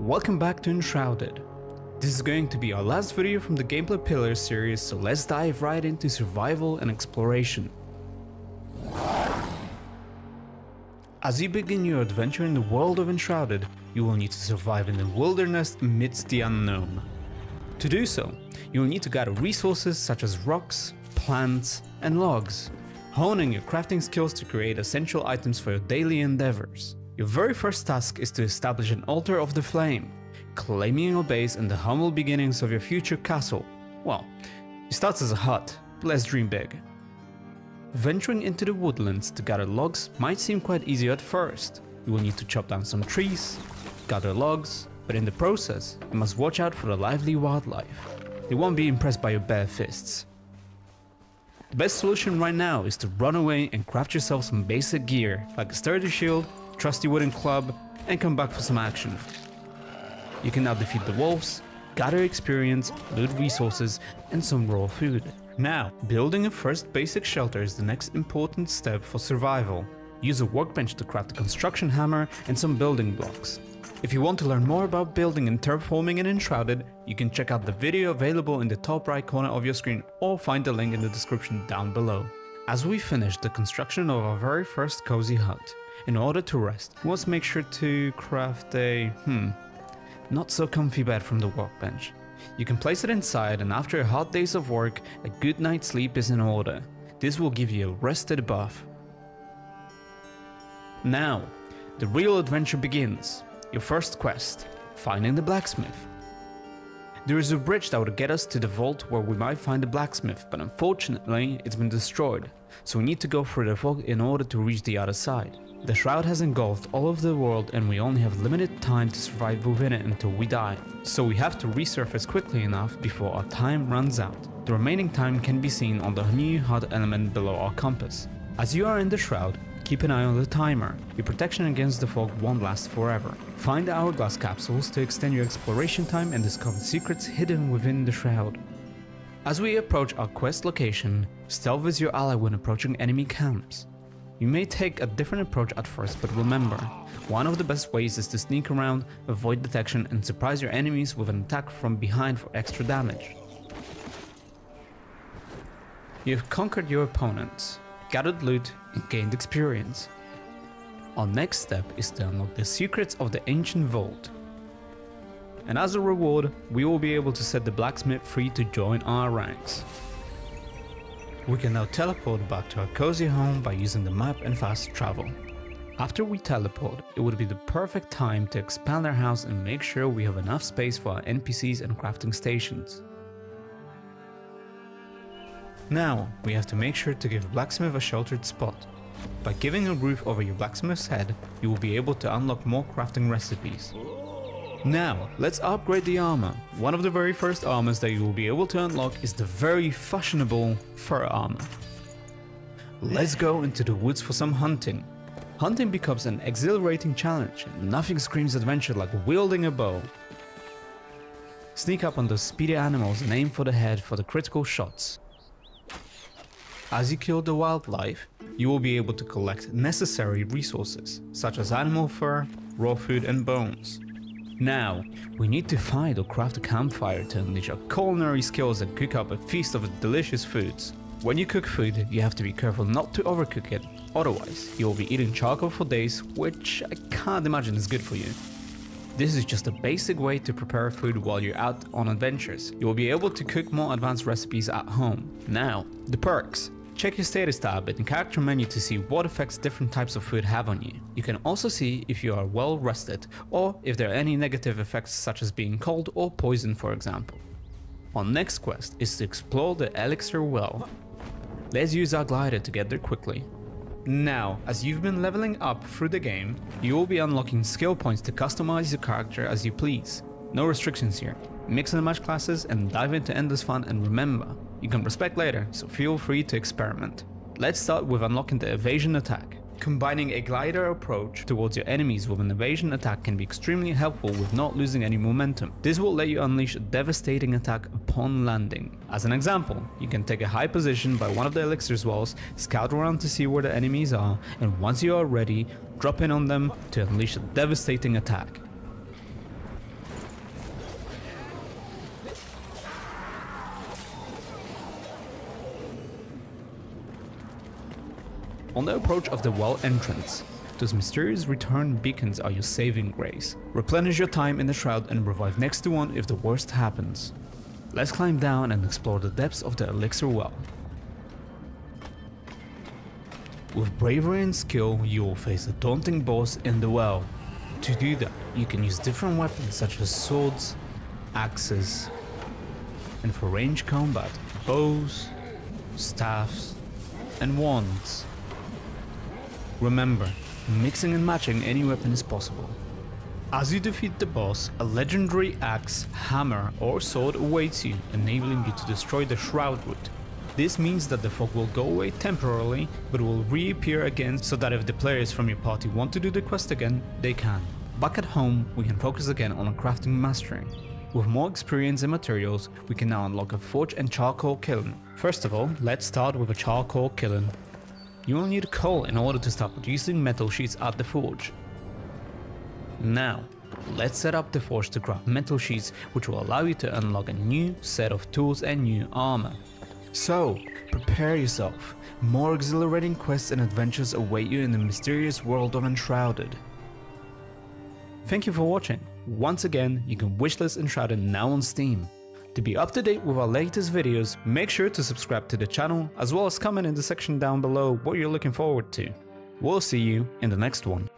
Welcome back to Enshrouded. This is going to be our last video from the Gameplay Pillars series, so let's dive right into survival and exploration. As you begin your adventure in the world of Enshrouded, you will need to survive in the wilderness amidst the unknown. To do so, you will need to gather resources such as rocks, plants, and logs, honing your crafting skills to create essential items for your daily endeavors. Your very first task is to establish an altar of the flame, claiming your base and the humble beginnings of your future castle. Well, it starts as a hut, but let's dream big. Venturing into the woodlands to gather logs might seem quite easy at first. You will need to chop down some trees, gather logs, but in the process, you must watch out for the lively wildlife. They won't be impressed by your bare fists. The best solution right now is to run away and craft yourself some basic gear, like a sturdy shield, trusty wooden club, and come back for some action. You can now defeat the wolves, gather experience, loot resources, and some raw food. Now, building a first basic shelter is the next important step for survival. Use a workbench to craft a construction hammer and some building blocks. If you want to learn more about building and terraforming in Enshrouded, you can check out the video available in the top right corner of your screen or find the link in the description down below. As we finish the construction of our very first cozy hut, in order to rest, we must make sure to craft a not so comfy bed from the workbench. You can place it inside, and after a hard days of work, a good night's sleep is in order. This will give you a rested buff. Now, the real adventure begins. Your first quest, finding the blacksmith. There is a bridge that would get us to the vault where we might find the blacksmith, but unfortunately it's been destroyed, so we need to go through the vault in order to reach the other side. The shroud has engulfed all of the world and we only have limited time to survive within it until we die, so we have to resurface quickly enough before our time runs out. The remaining time can be seen on the new HUD element below our compass. As you are in the shroud, keep an eye on the timer. Your protection against the fog won't last forever. Find the hourglass capsules to extend your exploration time and discover secrets hidden within the shroud. As we approach our quest location, stealth is your ally when approaching enemy camps. You may take a different approach at first, but remember, one of the best ways is to sneak around, avoid detection, and surprise your enemies with an attack from behind for extra damage. You have conquered your opponents, gathered loot, and gained experience. Our next step is to unlock the secrets of the ancient vault. And as a reward, we will be able to set the blacksmith free to join our ranks. We can now teleport back to our cozy home by using the map and fast travel. After we teleport, it would be the perfect time to expand our house and make sure we have enough space for our NPCs and crafting stations. Now, we have to make sure to give blacksmith a sheltered spot. By giving a roof over your blacksmith's head, you will be able to unlock more crafting recipes. Now, let's upgrade the armor. One of the very first armors that you will be able to unlock is the very fashionable fur armor. Let's go into the woods for some hunting. Hunting becomes an exhilarating challenge, and nothing screams adventure like wielding a bow. Sneak up on those speedy animals and aim for the head for the critical shots. As you kill the wildlife, you will be able to collect necessary resources, such as animal fur, raw food, and bones. Now, we need to find or craft a campfire to unleash our culinary skills and cook up a feast of delicious foods. When you cook food, you have to be careful not to overcook it, otherwise you will be eating charcoal for days, which I can't imagine is good for you. This is just a basic way to prepare food while you're out on adventures. You will be able to cook more advanced recipes at home. Now, the perks. Check your status tab in the character menu to see what effects different types of food have on you. You can also see if you are well rested or if there are any negative effects such as being cold or poisoned, for example. Our next quest is to explore the elixir well. Let's use our glider to get there quickly. Now, as you've been leveling up through the game, you will be unlocking skill points to customize your character as you please. No restrictions here. Mix and match classes and dive into endless fun, and remember, you can respec later, so feel free to experiment. Let's start with unlocking the evasion attack. Combining a glider approach towards your enemies with an evasion attack can be extremely helpful with not losing any momentum. This will let you unleash a devastating attack upon landing. As an example, you can take a high position by one of the elixir's walls, scout around to see where the enemies are, and once you are ready, drop in on them to unleash a devastating attack. On the approach of the well entrance, those mysterious return beacons are your saving grace. Replenish your time in the shroud and revive next to one if the worst happens. Let's climb down and explore the depths of the elixir well. With bravery and skill, you will face a daunting boss in the well. To do that, you can use different weapons such as swords, axes, and for range combat, bows, staffs, and wands. Remember, mixing and matching any weapon is possible. As you defeat the boss, a legendary axe, hammer, or sword awaits you, enabling you to destroy the shroud root. This means that the fog will go away temporarily, but will reappear again so that if the players from your party want to do the quest again, they can. Back at home, we can focus again on our crafting mastering. With more experience and materials, we can now unlock a forge and charcoal kiln. First of all, let's start with a charcoal kiln. You will need coal in order to start producing metal sheets at the forge. Now, let's set up the forge to craft metal sheets, which will allow you to unlock a new set of tools and new armor. So, prepare yourself. More exhilarating quests and adventures await you in the mysterious world of Enshrouded. Thank you for watching. Once again, you can wishlist Enshrouded now on Steam. To be up to date with our latest videos, make sure to subscribe to the channel, as well as comment in the section down below what you're looking forward to. We'll see you in the next one.